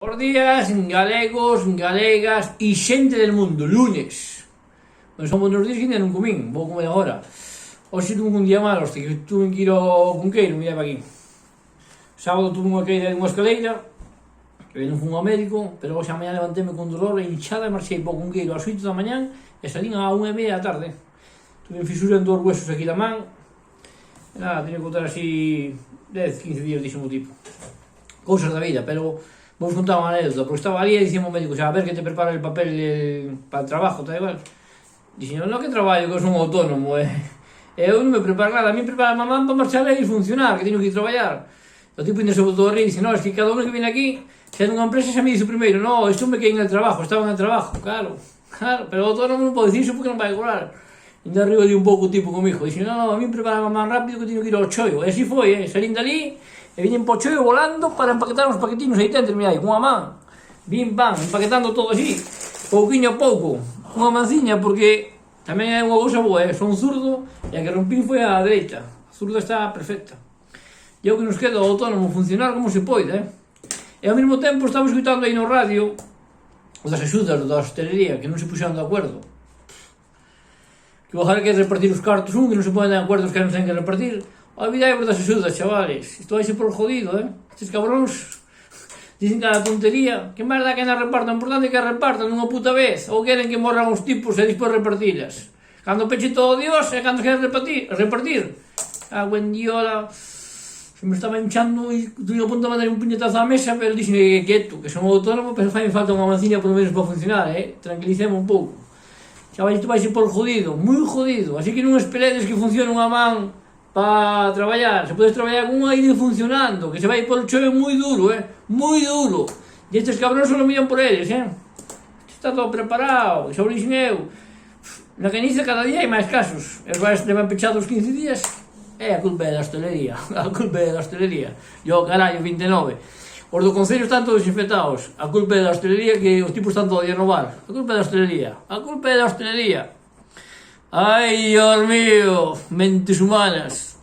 Bos días, galegos, galegas e xente del mundo, lunes. Pois son buenos días que ainda non comín, vou comer agora. Hoxe tuve un día malo, hostia, que tuve que ir ao Cunqueiro, mira para aquí. Sábado tuve unha caída de unha escaleira, que non fui ao médico, pero hoxe a mañá levanteme con dolor e hinchada e marchei para o Cunqueiro ás 8 da mañán e salín á 1:30 da tarde. Tuve fisura en 2 huesos aquí da man. E nada, teño que contar así 10, 15 días, dixo o tipo. Cousas da vida, pero vos contar unha anécdota, porque estaba ali e dicía o médico, xa, a ver que te prepara el papel para el trabajo, tal igual. Dixen, no que traballo, que eu son autónomo, eu non me preparo nada, a mí prepara a mamá para marchar e funcionar, que teño que ir traballar. O tipo ainda se botou a rir, dice, no, es que cada uno que viene aquí, se é dunha empresa xa me dice primeiro, no, isto me quedei en el trabajo, estaba en el trabajo, claro, pero o autónomo non pode dicir iso porque non vai a cobrar. Ainda arriba de un pouco o tipo comigo, dixen, no, a mí prepara a mamá rápido que teño que ir ao chollo, e así foi, salín dali, e viñen po chollo volando para empaquetar uns paquetinos aí dentro, mira aí, cunha man, bim bam, empaquetando todo así, pouquiño a pouco, unha manciña, porque tamén é unha cousa boa, son zurdo, e a que rompín foi a dereita, a zurda está perfecta. E o que nos queda o autónomo funcionar como se poida, E ao mesmo tempo estaba escutando aí no radio o das axudas da hostelería, que non se puxeron de acordo. Que ojalá que repartir os cartos que non se ponen de acordo os que non ten que repartir. Olvidai-vos das axudas, chavales. Isto vai ser por jodido, Estes cabróns dicen cada tontería. Que máis dá que non repartan? O importante é que repartan unha puta vez. Ou queren que morran os tipos e despois repartilas. Cando peche todo Dios é cando queren repartir. A buendiola. Se me estaba hinchando e tuve a punto de mandar un puñetazo á mesa, pero dixen que quieto, que son autónomo, pero fai falta unha manciña por lo menos para funcionar, Tranquilicemos un pouco. Chavales, isto vai ser por jodido, moi jodido. Así que non esperedes que funcione unha man para traballar. Se podes traballar con unha ida funcionando, que se vai por chollo moi duro, moi duro. E estes cabróns só lo miran por eles, Está todo preparado, xa o dixen eu. Na Caniza cada día hai máis casos. Os bares levan pechados 15 días. A culpa é da hostelería, a culpa é da hostelería. Yo, carallo, 29. Os do Concello están todos infectados. A culpa é da hostelería, que os tipos están todo día no bar. A culpa é da hostelería, a culpa é da hostelería. Ai, Dios mío, mentes humanas.